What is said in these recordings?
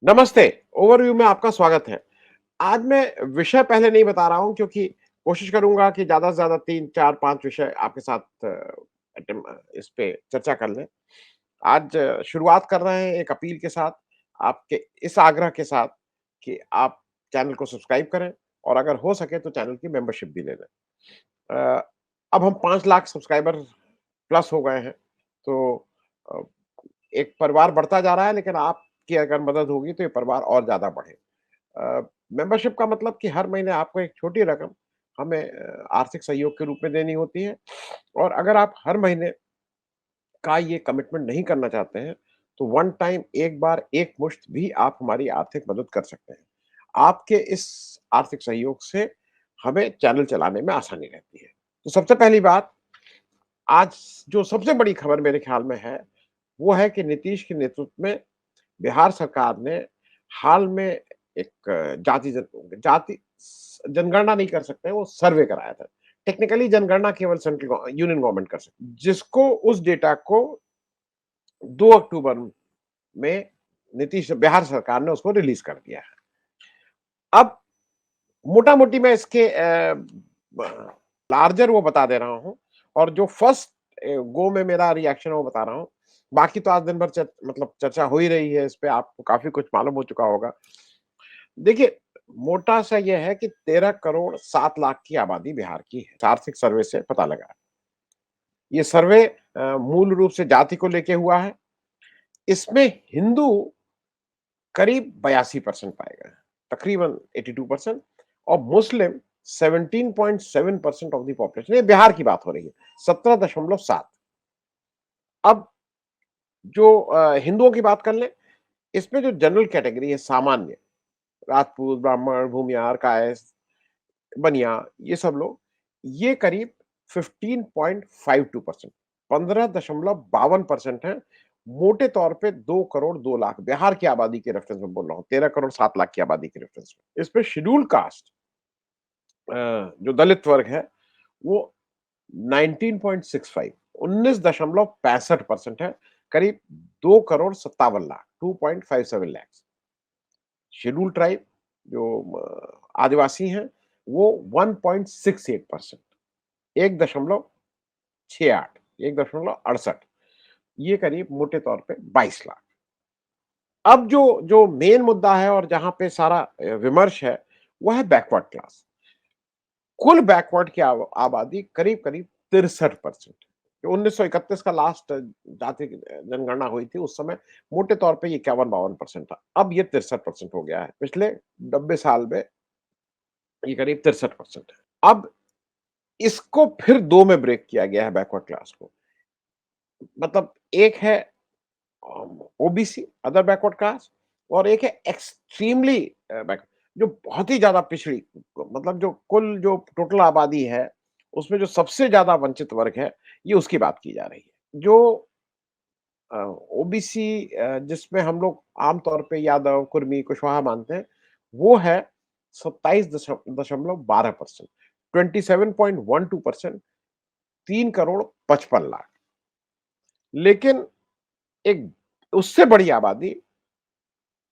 नमस्ते, ओवरव्यू में आपका स्वागत है। आज मैं विषय पहले नहीं बता रहा हूँ क्योंकि कोशिश करूँगा कि ज़्यादा से ज़्यादा 3, 4, 5 विषय आपके साथ इस पे चर्चा कर लें। आज शुरुआत कर रहे हैं एक अपील के साथ, आपके इस आग्रह के साथ कि आप चैनल को सब्सक्राइब करें और अगर हो सके तो चैनल की मेंबरशिप भी ले लें। अ, अब हम 5 लाख सब्सक्राइबर प्लस हो गए हैं, तो अ, एक परिवार बढ़ता जा रहा है लेकिन आपकी अगर मदद होगी तो ये परिवार और ज़्यादा बढ़े। मेंबरशिप का मतलब कि हर महीने आपको एक छोटी रकम हमें आर्थिक सहयोग के रूप में देनी होती है और अगर आप हर महीने का ये कमिटमेंट नहीं करना चाहते हैं, तो वन टाइम एक बार एक मुश्त भी आप हमारी आर्थिक मदद कर सकते हैं। आपके इस आर्थिक सहयोग से हमें चैनल चलाने में आसानी रहती है। तो सबसे पहली बात, आज जो सबसे बड़ी खबर मेरे ख्याल में है, वो है कि नीतीश के नेतृत्व में बिहार सरकार ने हाल में एक जाति जनगणना नहीं कर सकते, वो सर्वे कराया था। टेक्निकली जनगणना केवल सेंट्रल यूनियन गवर्नमेंट कर सकती है, जिसको उस डेटा को 2 अक्टूबर में नीतीश बिहार सरकार ने उसको रिलीज कर दिया है। अब मोटा-मोटी मैं इसके लार्जर वो बता दे रहा हूँ और जो फर्स्ट गो में मेरा रिएक्शन है वो बता रहा हूँ। बाकी तो आज दिन भर मतलब चर्चा हो ही रही है, इस पे आपको काफ़ी कुछ मालूम हो चुका होगा। देखिए, मोटा-सा ये है कि 13 करोड़ 7 लाख की आबादी बिहार की है, आर्थिक सर्वे से पता लगा है। ये सर्वे मूल रूप से जाति को लेके हुआ है। इसमें हिंदू करीब 82% पाए गए हैं, तकरीबन 82% और मुस्लिम 17.7% ऑफ द पॉपुलेशन, ये बिहार की बात हो रही है, 17.7। अब जो हिंदुओं की बात कर लें, इसमें जो जनरल कैटेगरी है सामान्य, राजपूत, ब्राह्मण, भूमियार, कायस्थ, बनिया, ये सब लोग, ये करीब 15.52% 15.52% है। मोटे तौर पे 2 करोड़ 2 लाख बिहार की आबादी के रेफरेंस में बोल रहा हूँ, 13 करोड़ 7 लाख की आबादी के रेफरेंस में। इसमें शेड्यूल्ड कास्ट जो दलित वर्ग है, वो 19.65 19.65% है, करीब 2 करोड़ 57 लाख 2.57 लाख। शेड्यूल्ड ट्राइब जो आदिवासी हैं, वो 1.68% 1.68 1.68 ये करीब मोटे तौर पे 22 लाख। अब जो जो मेन मुद्दा है और जहां पे सारा विमर्श है, वो है बैकवर्ड क्लास। कुल बैकवर्ड की आबादी करीब करीब 63%। 1931 का लास्ट जाति जनगणना हुई थी, उस समय मोटे तौर पे ये 51-52% था। अब ये 63% हो गया है। पिछले 90 साल में ये करीब 63% है। अब इसको फिर 2 में ब्रेक किया गया है बैकवर्ड क्लास को। मतलब एक है ओबीसी अदर बैकवर्ड क्लास और एक है एक्सट्रीमली बैक जो बहुत ही ज़्यादा पिछड़ी, मतलब जो कुल जो टोटल आबादी है, उसमें जो सबसे ज़्यादा वंचित वर्ग है, ये उसकी बात की जा रही है। जो ओबीसी जिसमें हम लोग आम तौर पे यादव, कुर्मी, कुशवाहा मानते हैं, वो है 27.12% 27.12% 3 करोड़ 55 लाख। लेकिन एक उससे बड़ी आबादी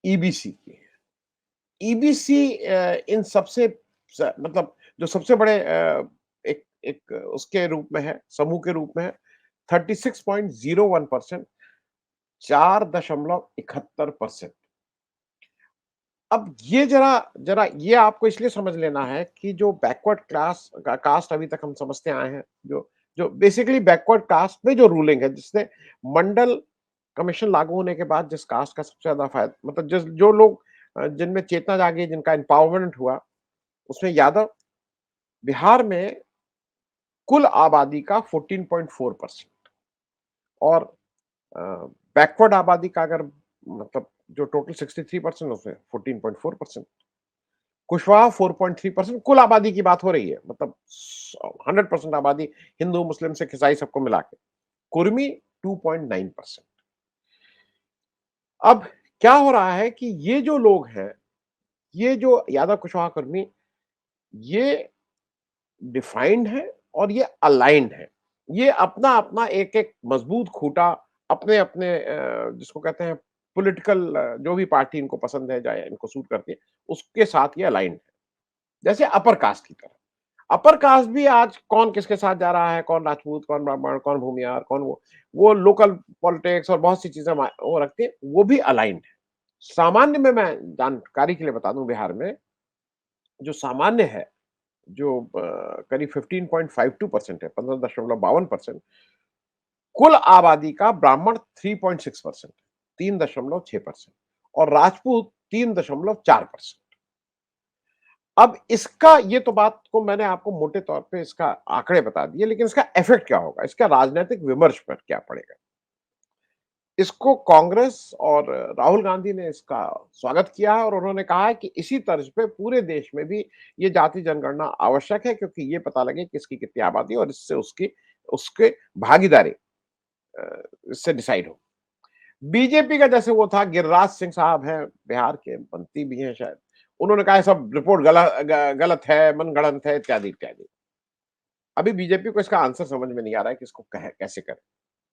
ईबीसी की है। ईबीसी इन सबसे मतलब जो सबसे बड़े एक एक उसके रूप में है, समूह के रूप में है, 36.01% 4.71%। अब ये ज़रा ज़रा ये आपको इसलिए समझ लेना है कि जो बैकवर्ड क्लास का कास्ट अभी तक हम समझते आए हैं, जो जो बेसिकली बैकवर्ड कास्ट में जो रूलिंग है, जिसने मंडल कमीशन लागू होने के बाद जिस कास्ट का सबसे ज़्यादा मतलब जो लोग जिनमें चेतना जागी, जिनका एम्पावरमेंट हुआ, उसमें यादव बिहार में कुल आबादी का 14.4% और अ, बैकवर्ड आबादी का अगर मतलब जो टोटल 63% उसमें 14.4%। कुशवाहा 4.3%, कुल आबादी की बात हो रही है, मतलब 100% आबादी हिंदू, मुस्लिम, सिख, ईसाई सबको मिला के। कुर्मी 2.9%। अब क्या हो रहा है कि ये जो लोग हैं, ये जो यादव, कुशवाहा, कुर्मी, ये डिफाइंड है और ये अलाइन्ड है। ये अपना-अपना एक-एक मजबूत खूंटा अपने-अपने जिसको कहते हैं पॉलिटिकल जो भी पार्टी इनको पसंद है, या इनको सूट करती है, उसके साथ ये अलाइन्ड है। जैसे अपर कास्ट की तरह। अपर कास्ट भी आज कौन किसके साथ जा रहा है, कौन राजपूत, कौन ब्राह्मण, कौन भूमिहार, कौन वो लोकल पॉलिटिक्स और बहुत सी चीज़ें वो रखते हैं, वो भी अलाइन्ड है। सामान्य में मैं जानकारी के लिए बता दूँ, बिहार में जो सामान्य है, जो करीब 15.52% है, 15.52%, कुल आबादी का ब्राह्मण 3.6%, 3.6% और राजपूत 3.4%। अब इसका ये तो बात को मैंने आपको मोटे तौर पे इसका आंकड़े बता दिए, लेकिन इसका इफ़ेक्ट क्या होगा? इसका राजनैतिक विमर्श पर क्या पड़ेगा? इसको कांग्रेस और राहुल गांधी ने इसका स्वागत किया है और उन्होंने कहा है कि इसी तर्ज पे पूरे देश में भी ये जाति जनगणना आवश्यक है, क्योंकि ये पता लगे किसकी कितनी आबादी है और इससे उसकी उसके भागीदारी इससे डिसाइड हो। बीजेपी का जैसे वो था, गिरिराज सिंह साहब हैं, बिहार के मंत्री भी हैं शायद। उन्होंने कहा है सब रिपोर्ट गलत है, मनगढ़ंत है, इत्यादि, इत्यादि। अभी बीजेपी को इसका आंसर समझ में नहीं आ रहा है कि इसको कहे कैसे करें।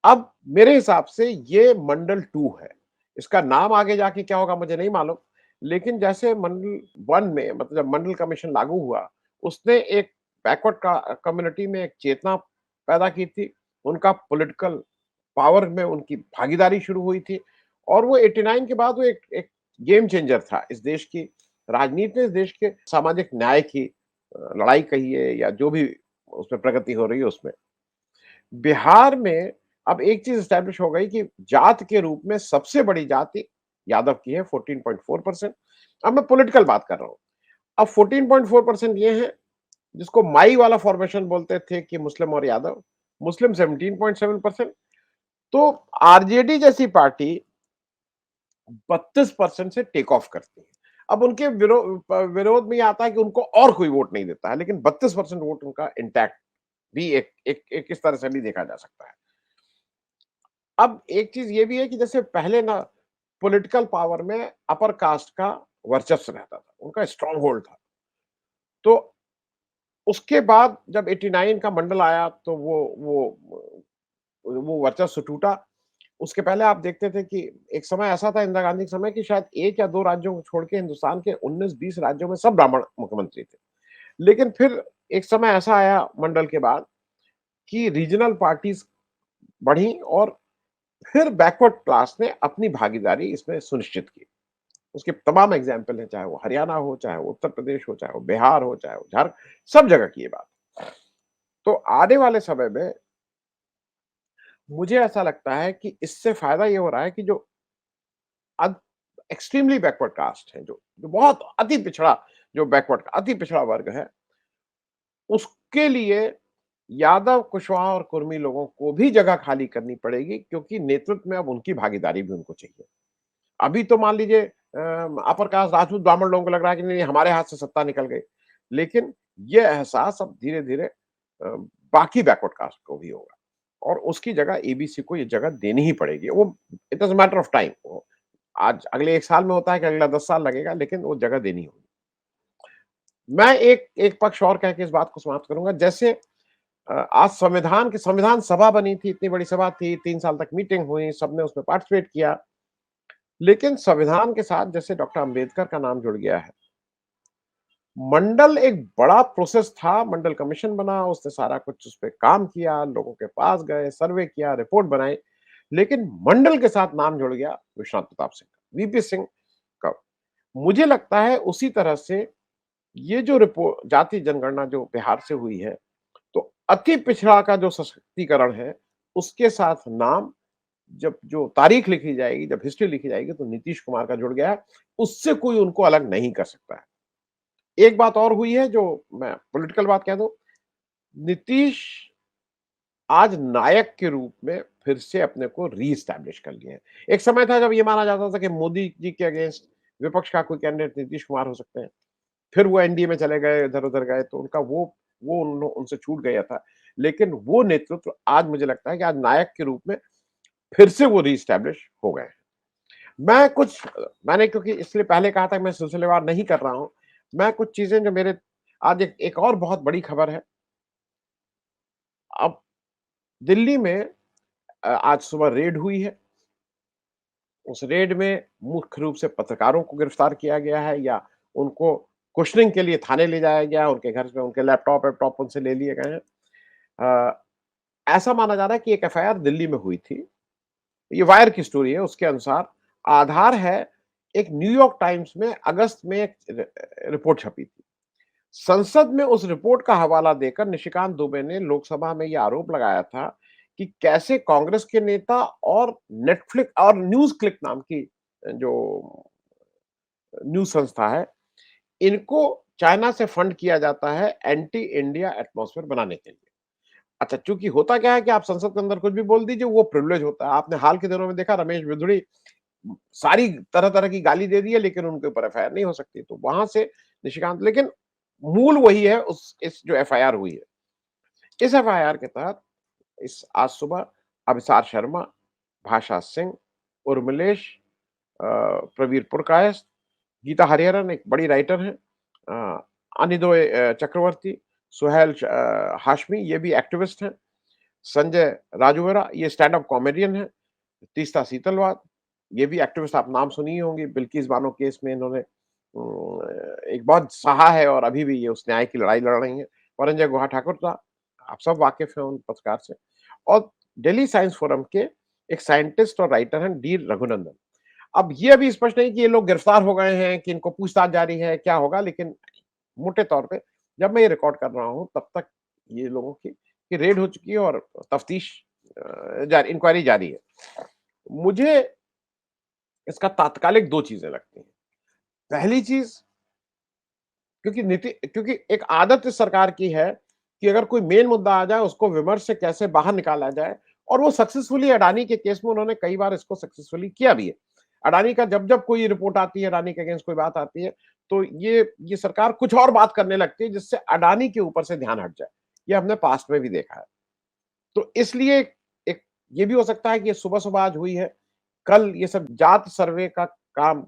अब मेरे हिसाब से ये मंडल 2 है। इसका नाम आगे जाके क्या होगा मुझे नहीं मालूम। लेकिन जैसे मंडल 1 में, मतलब जब मंडल कमीशन लागू हुआ, उसने एक बैकवर्ड का कम्युनिटी में एक चेतना पैदा की थी। उनका पॉलिटिकल पावर में उनकी भागीदारी शुरू हुई थी और वो 89 के बाद वो एक एक गेम चेंजर था इस देश की राजनीति में, इस देश के सामाजिक न्याय की लड़ाई कहिए या जो भी उसमें प्रगति हो रही है उसमें। बिहार में अब एक चीज़ एस्टेब्लिश हो गई कि जात के रूप में सबसे बड़ी जाति यादव की है, 14.4%। अब मैं पॉलिटिकल बात कर रहा हूँ। अब 14.4% ये है जिसको माई वाला फॉर्मेशन बोलते थे कि मुस्लिम और यादव, मुस्लिम 17.7%। तो आरजेडी जैसी पार्टी 32% से टेक ऑफ करती है। अब उनके विरोध में ये आता है कि उनको और कोई वोट नहीं देता है, लेकिन 32% वोट उनका इंटैक्ट भी एक एक एक इस तरह से भी देखा जा सकता है। अब एक चीज़ ये भी है कि जैसे पहले ना पॉलिटिकल पावर में अपर कास्ट का वर्चस्व रहता था, उनका स्ट्रॉन्ग होल्ड था। तो उसके बाद जब 89 का मंडल आया तो वो वर्चस्व टूटा। उसके पहले आप देखते थे कि एक समय ऐसा था इंदिरा गांधी के समय कि शायद 1 या 2 राज्यों को छोड़ के हिंदुस्तान के 19-20 राज्यों में सब ब्राह्मण मुख्यमंत्री थे। लेकिन फिर एक समय ऐसा आया मंडल के बाद कि रीजनल पार्टीज़ बढ़ी और फिर बैकवर्ड क्लास ने अपनी भागीदारी इसमें सुनिश्चित की। उसके तमाम एग्ज़ाम्पल हैं, चाहे वो हरियाणा हो, चाहे वो उत्तर प्रदेश हो, चाहे वो बिहार हो, चाहे वो सब जगह की ये बात। तो आने वाले समय में मुझे ऐसा लगता है कि इससे फ़ायदा ये हो रहा है कि जो अद एक्सट्रीमली बैकवर्ड कास्ट है, जो जो बहुत अति पिछड़ा, जो बैकवर्ड अति पिछड़ा वर्ग है, उसके लिए यादव, कुशवाहा और कुर्मी लोगों को भी जगह खाली करनी पड़ेगी, क्योंकि नेतृत्व में अब उनकी भागीदारी भी उनको चाहिए। अभी तो मान लीजिए अपर कास्ट राजपूत ब्राह्मण लोगों को लग रहा है कि नहीं हमारे हाथ से सत्ता निकल गई। लेकिन ये एहसास अब धीरे-धीरे बाकी बैकवर्ड कास्ट को भी होगा और उसकी जगह एबीसी को ये जगह देनी ही पड़ेगी। वो it is a matter of time. वो आज अगले 1 साल में होता है कि अगला 10 साल लगेगा, लेकिन वो जगह देनी होगी। मैं एक एक पक्ष और कह के इस बात को समाप्त करूँगा। जैसे आज संविधान सभा बनी थी, इतनी बड़ी सभा थी, 3 साल तक मीटिंग हुई, सबने उसमें पार्टिसिपेट किया। लेकिन संविधान के साथ जैसे डॉक्टर अम्बेडकर का नाम जुड़ गया है। मंडल एक बड़ा प्रोसेस था, मंडल कमीशन बना, उसने सारा कुछ उस पे काम किया, लोगों के पास गए, सर्वे किया, रिपोर्ट बनाई। लेकिन मंडल के साथ नाम जुड़ गया विश्वनाथ प्रताप सिंह का, वीपी सिंह का। मुझे लगता है उसी तरह से ये जो रिपोर्ट जाति जनगणना जो बिहार से हुई है, तो अति पिछड़ा का जो सशक्तिकरण है, उसके साथ नाम जब जो तारीख लिखी जाएगी, जब हिस्ट्री लिखी जाएगी, तो नीतीश कुमार का जुड़ गया है, उससे कोई उनको अलग नहीं कर सकता है। एक बात और हुई है जो मैं पॉलिटिकल बात कह दूं, नीतीश आज नायक के रूप में फिर से अपने को रीएस्टैब्लिश कर लिए हैं। एक समय था जब ये माना जाता था कि मोदी जी के अगेंस्ट विपक्ष का कोई कैंडिडेट नीतीश कुमार हो सकते हैं। फिर वो एनडीए में चले गए, इधर-उधर गए, तो उनका वो उनसे छूट गया था। लेकिन वो नेतृत्व आज मुझे लगता है कि आज नायक के रूप में फिर से वो रीएस्टैब्लिश हो गए हैं। मैं कुछ मैंने क्योंकि इसलिए पहले कहा था कि मैं सिलसिलेवार नहीं कर रहा हूँ। मैं कुछ चीज़ें जो मेरे आज एक एक और बहुत बड़ी खबर है। अब दिल्ली में आज सुबह रेड हुई है। उस रेड में मुख्य रूप से पत्रकारों को गिरफ्तार किया गया है या उनको क्वेश्चनिंग के लिए थाने ले जाया गया, उनके घर से उनके लैपटॉप उनसे ले लिए गए हैं। अ, ऐसा माना जा रहा है कि एक एफआईआर दिल्ली में हुई थी। ये वायर की स्टोरी है, उसके अनुसार आधार है, एक न्यूयॉर्क टाइम्स में अगस्त में एक रिपोर्ट छपी थी। संसद में उस रिपोर्ट का हवाला देकर निशिकांत दुबे ने लोकसभा में यह आरोप लगाया था कि कैसे कांग्रेस के नेता और नेटफ्लिक्स और न्यूज़ क्लिक नाम की जो न्यूज़ संस्था है, इनको चाइना से फंड किया जाता है एंटी इंडिया एटमॉस्फेयर बनाने के लिए। अच्छा, चूँकि होता क्या है कि आप संसद के अंदर कुछ भी बोल दीजिए, वो प्रिविलेज होता है। आपने हाल के दिनों में देखा रमेश बिधूड़ी सारी तरह-तरह की गाली दे दी है, लेकिन उनके ऊपर एफआईआर नहीं हो सकती। तो वहाँ से निशिकांत लेकिन मूल वही है उस इस जो एफआईआर हुई है। इस एफआईआर के तहत इस आज सुबह अभिसार शर्मा, भाषा सिंह, उर्मिलेश प्रवीर पुरकायस्थ, गीता हरिहरन एक बड़ी राइटर हैं, अनिदोय चक्रवर्ती, सुहेल हाशमी ये भी एक्टिविस्ट हैं, संजय राजूवरा ये स्टैंड अप कॉमेडियन हैं, तीस्ता सीतलवाद ये भी एक्टिविस्ट आप नाम सुनी ही होंगी, बिल्किस बानो केस में इन्होंने एक बहुत सहा है और अभी भी ये उस न्याय की लड़ाई लड़ रही हैं। परंजय गुहा ठाकुर था, आप सब वाकिफ हैं उन पत्रकार से और दिल्ली साइंस फोरम के एक साइंटिस्ट और राइटर हैं डी रघुनंदन। अब ये अभी स्पष्ट नहीं कि ये लोग गिरफ्तार हो गए हैं, कि इनको पूछताछ जारी है, क्या होगा? लेकिन मोटे तौर पे जब मैं ये रिकॉर्ड कर रहा हूँ, तब तक ये लोगों की रेड हो चुकी है और तफ्तीश जारी इंक्वायरी जारी है। मुझे इसका तात्कालिक 2 चीज़ें लगती हैं। पहली चीज़ क्योंकि एक आदत इस सरकार की है कि अगर कोई मेन मुद्दा आ जाए, उसको विमर्श से कैसे बाहर निकाला जाए और वो सक्सेसफुली अडानी के केस में उन्होंने कई बार इसको सक्सेसफुली किया भी है। अडानी का जब-जब कोई रिपोर्ट आती है, अडानी के अगेंस्ट कोई बात आती है, तो ये सरकार कुछ और बात करने लगती है जिससे अडानी के ऊपर से ध्यान हट जाए। ये हमने पास्ट में भी देखा है। तो इसलिए एक ये भी हो सकता है कि ये सुबह-सुबह आज हुई है। कल ये सब जात सर्वे का काम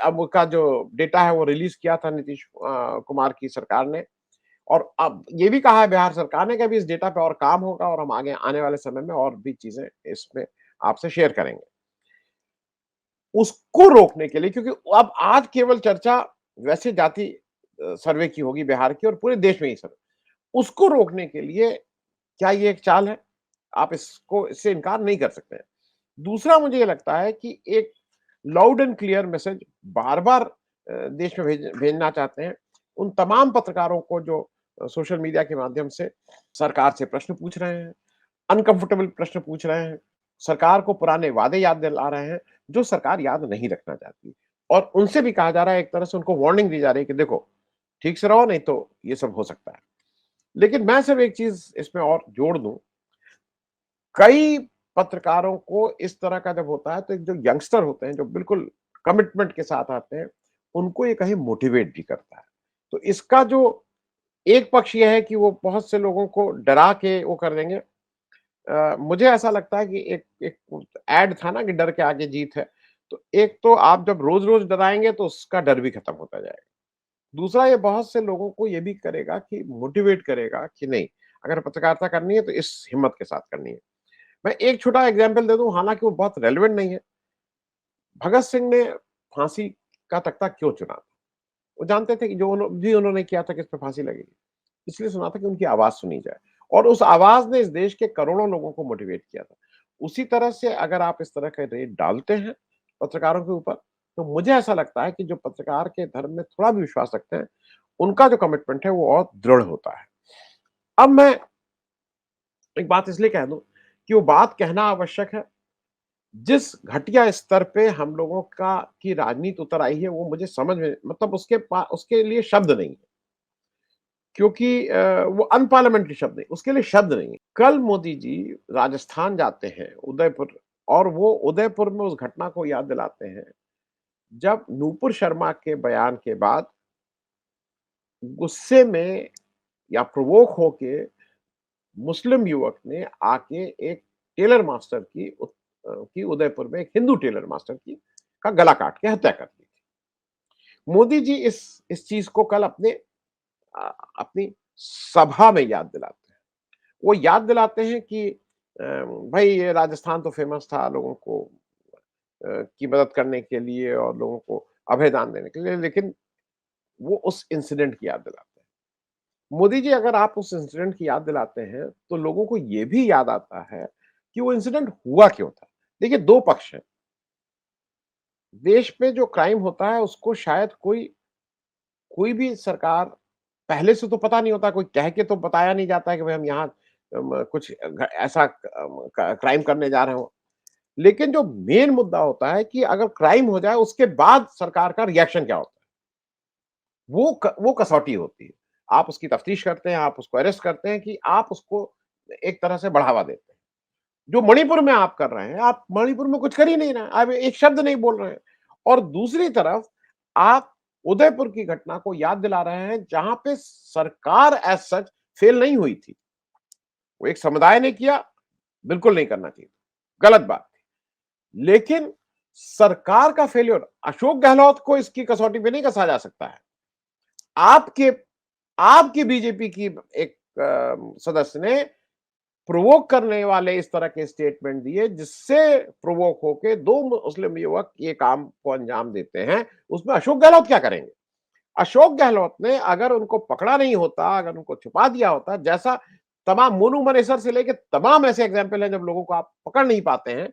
अब उसका जो डेटा है वो रिलीज़ किया था नीतीश कुमार की सरकार ने और अब ये भी कहा है बिहार सरकार ने कि अभी इस डेटा पे और काम होगा और हम आगे आने वाले समय में और भी चीज़ें इसमें आपसे शेयर करेंगे। उसको रोकने के लिए क्योंकि अब आज केवल चर्चा वैसे जाति सर्वे की होगी बिहार की और पूरे देश में ही सर्वे। उसको रोकने के लिए क्या ये एक चाल है? आप इसको इससे इनकार नहीं कर सकते हैं। दूसरा मुझे ये लगता है कि एक लाउड एंड क्लियर मैसेज बार-बार देश में भेजना चाहते हैं, उन तमाम पत्रकारों को जो सोशल मीडिया के माध्यम से सरकार से प्रश्न पूछ रहे हैं, अनकंफर्टेबल प्रश्न पूछ रहे हैं, सरकार को पुराने वादे याद दिला रहे हैं, जो सरकार याद नहीं रखना चाहती। और उनसे भी कहा जा रहा है एक तरह से उनको वार्निंग दी जा रही है कि देखो, ठीक से रहो नहीं तो ये सब हो सकता है। लेकिन मैं सिर्फ एक चीज़ इसमें और जोड़ दूँ कई पत्रकारों को इस तरह का जब होता है तो एक जो यंगस्टर होते हैं, जो बिल्कुल कमिटमेंट के साथ आते हैं, उनको ये कहीं मोटिवेट भी करता है। तो इसका जो एक पक्ष ये है कि वो बहुत से लोगों को डरा के वो कर देंगे। मुझे ऐसा लगता है कि एक एक एड था ना कि डर के आगे जीत है। तो एक तो आप जब रोज़-रोज़ डराएँगे तो उसका डर भी खत्म होता जाएगा। दूसरा ये बहुत से लोगों को ये भी करेगा कि मोटिवेट करेगा कि नहीं, अगर पत्रकारिता करनी है तो इस हिम्मत के साथ करनी है। मैं एक छोटा एग्ज़ाम्पल दे दूँ, हालाँकि वो बहुत रेलेवेंट नहीं है। भगत सिंह ने फांसी का तख्ता क्यों चुना? वो जानते थे कि उन्होंने किया था कि इस पे फांसी लगेगी। इसलिए चुना था कि उनकी आवाज़ सुनी जाए और उस आवाज़ ने इस देश के करोड़ों लोगों को मोटिवेट किया था। उसी तरह से अगर आप इस तरह के रेड डालते हैं पत्रकारों के ऊपर, तो मुझे ऐसा लगता है कि जो पत्रकार के धर्म में थोड़ा भी विश्वास रखते हैं, उनका जो कमिटमेंट है वो और दृढ़ होता है। अब मैं एक बात इसलिए कह दूँ कि वो बात कहना आवश्यक है जिस घटिया स्तर पे हम लोगों का की राजनीति उतर आई है, वो मुझे समझ में मतलब उसके लिए शब्द नहीं है। क्योंकि वो अनपार्लियामेंट्री शब्द नहीं, उसके लिए शब्द नहीं है। कल मोदी जी राजस्थान जाते हैं, उदयपुर और वो उदयपुर में उस घटना को याद दिलाते हैं, जब नूपुर शर्मा के बयान के बाद गुस्से में या प्रोवोक होके मुस्लिम युवक ने आके एक टेलर मास्टर की उदयपुर में एक हिंदू टेलर मास्टर की का गला काट के हत्या कर दी थी। मोदी जी इस चीज़ को कल अपनी सभा में याद दिलाते हैं। वो याद दिलाते हैं कि भई ये राजस्थान तो फ़ेमस था लोगों को की मदद करने के लिए और लोगों को अभयदान देने के लिए, लेकिन वो उस इंसिडेंट की याद दिलाते हैं। मोदी जी अगर आप उस इंसिडेंट की याद दिलाते हैं, तो लोगों को ये भी याद आता है कि वो इंसिडेंट हुआ क्यों था? देखिए 2 पक्ष हैं। देश में जो क्राइम होता है उसको शायद कोई कोई भी सरकार पहले से तो पता नहीं होता, कोई कह के तो बताया नहीं जाता है कि भाई हम यहाँ कुछ ऐसा क्राइम करने जा रहे हो। लेकिन जो मेन मुद्दा होता है कि अगर क्राइम हो जाए उसके बाद सरकार का रिएक्शन क्या होता है? वो कसौटी होती है। आप उसकी तफ्तीश करते हैं, आप उसको अरेस्ट करते हैं कि आप उसको एक तरह से बढ़ावा देते हैं। जो मणिपुर में आप कर रहे हैं, आप मणिपुर में कुछ कर ही नहीं रहे हैं, आप एक शब्द नहीं बोल रहे हैं। और दूसरी तरफ आप उदयपुर की घटना को याद दिला रहे हैं, जहां पे सरकार एज़ सच फेल नहीं हुई थी। वो एक समुदाय ने किया, बिल्कुल नहीं करना चाहिए, गलत बात थी। लेकिन सरकार का फेल्योर अशोक गहलोत को इसकी कसौटी पे नहीं कसा जा सकता है। आपके आपकी बीजेपी की एक सदस्य ने प्रोवोक करने वाले इस तरह के स्टेटमेंट दिए, जिससे प्रोवोक होके 2 मुस्लिम युवक ये काम को अंजाम देते हैं, उसमें अशोक गहलोत क्या करेंगे? अशोक गहलोत ने अगर उनको पकड़ा नहीं होता, अगर उनको छुपा दिया होता, जैसा तमाम मोनू मनेसर से लेके तमाम ऐसे एग्जाम्पल हैं जब लोगों को आप पकड़ नहीं पाते हैं,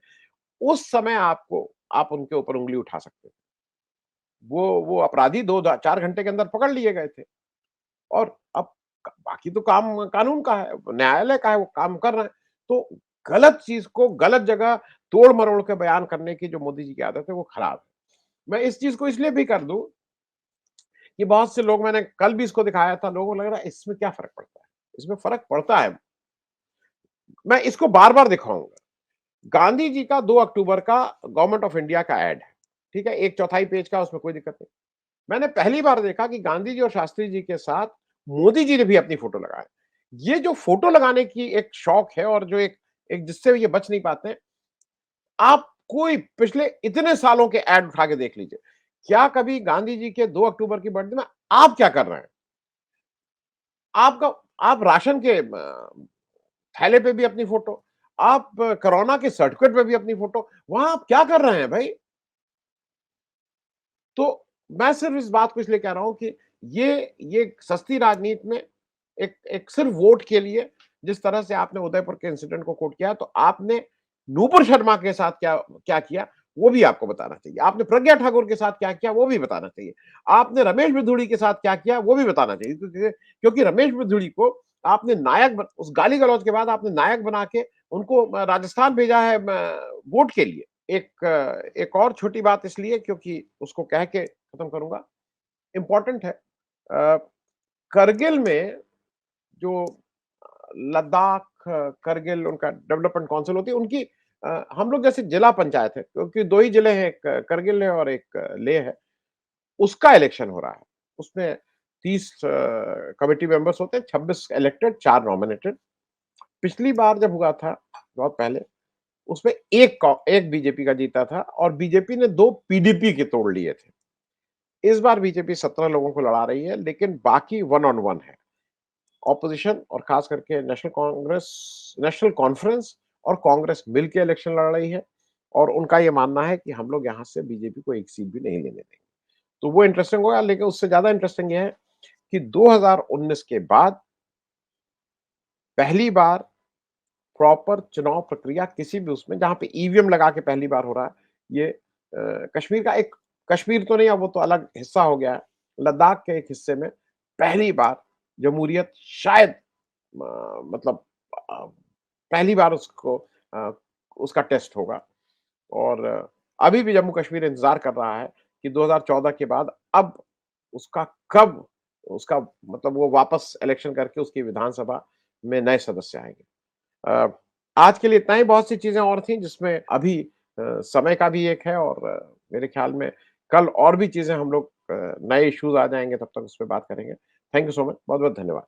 उस समय आपको आप उनके ऊपर उँगली उठा सकते हैं। वो अपराधी 2 द 4 घंटे के अंदर पकड़ लिए गए थे। और अब बाकी तो काम कानून का है, न्यायालय का है, वो काम कर रहे हैं। तो गलत चीज़ को गलत जगह तोड़-मरोड़ के बयान करने की जो मोदी जी की आदत है, वो खराब है। मैं इस चीज़ को इसलिए भी कर दूँ कि बहुत से लोग, मैंने कल भी इसको दिखाया था, लोगों को लग रहा है इसमें क्या फ़र्क पड़ता है? इसमें फ़र्क पड़ता है। मैं इसको बार-बार दिखाऊँगा। गांधी जी का 2 अक्टूबर का गवर्नमेंट ऑफ इंडिया का एड है, ठीक है? 1/4 पेज का, उसमें कोई दिक्कत नहीं। मैंने पहली बार देखा कि गांधी जी और शास्त्री जी के साथ मोदी जी ने भी अपनी फोटो लगाई। ये जो फोटो लगाने की एक शौक है और जो एक एक जिससे ये बच नहीं पाते हैं, आप कोई पिछले इतने सालों के ऐड उठा के देख लीजिए। क्या कभी गांधी जी के 2 अक्टूबर की बर्थडे में आप क्या कर रहे हैं? आपका आप राशन के थैले पे भी अपनी फोटो, आप कोरोना के सर्टिफिकेट पे भी अपनी फोटो, वहां आप क्या कर रहे हैं भाई? तो मैं सिर्फ इस बात को इसलिए कह रहा हूं कि ये सस्ती राजनीति में एक एक सिर्फ वोट के लिए, जिस तरह से आपने उदयपुर के इंसिडेंट को कोट किया, तो आपने नूपुर शर्मा के साथ क्या क्या किया वो भी आपको बताना चाहिए। आपने प्रज्ञा ठाकुर के साथ क्या किया वो भी बताना चाहिए। आपने रमेश बिधूड़ी के साथ क्या किया वो भी बताना चाहिए, क्योंकि रमेश बिधूड़ी को आपने उस गाली गलौज के बाद आपने नायक बना के उनको राजस्थान भेजा है वोट के लिए। एक और छोटी बात इसलिए क्योंकि उसको कह के खत्म करूँगा, इम्पोर्टेंट है। करगिल में जो लद्दाख, करगिल उनका डेवलपमेंट काउंसिल होती है, उनकी हम लोग जैसे जिला पंचायत है, क्योंकि 2 ही जिले हैं, एक करगिल है और एक लेह है, उसका इलेक्शन हो रहा है। उसमें 30 कमिटी मेंबर्स होते हैं, 26 इलेक्टेड, 4 नॉमिनेटेड। पिछली बार जब हुआ था, बहुत पहले, उसमें एक बीजेपी का जीता था और बीजेपी ने 2 पीडीपी के तोड़ लिए थे। इस बार बीजेपी 17 लोगों को लड़ा रही है, लेकिन बाकी वन ऑन वन है। ऑपोजिशन और खास करके नेशनल कॉन्फ्रेंस और कांग्रेस मिलके इलेक्शन लड़ रही है और उनका ये मानना है कि हम लोग यहाँ से बीजेपी को एक सीट भी नहीं लेने देंगे। तो वो इंटरेस्टिंग होगा, लेकिन उससे ज़्यादा इंटरेस्टिंग ये है कि 2019 के बाद पहली बार प्रॉपर चुनाव प्रक्रिया किसी भी उसमें, जहाँ पे ईवीएम लगा के पहली बार हो रहा है, ये कश्मीर का एक, कश्मीर तो नहीं, अब वो तो अलग हिस्सा हो गया है, लद्दाख के एक हिस्से में पहली बार जमहूरियत शायद मतलब अ, पहली बार अ, उसका टेस्ट होगा। और अभी भी जम्मू कश्मीर इंतज़ार कर रहा है कि 2014 के बाद अब उसका कब उसका मतलब वो वापस इलेक्शन करके उसकी विधानसभा में नए सदस्य आएँगे। अ, आज के लिए इतना ही, बहुत सी चीज़ें और थी जिसमें अभी समय का भी एक है और मेरे ख्याल में कल और भी चीज़ें हम लोग नए इश्यूज़ आ जाएँगे, तब तक उस पे बात करेंगे। Thank you so much. बहुत-बहुत धन्यवाद।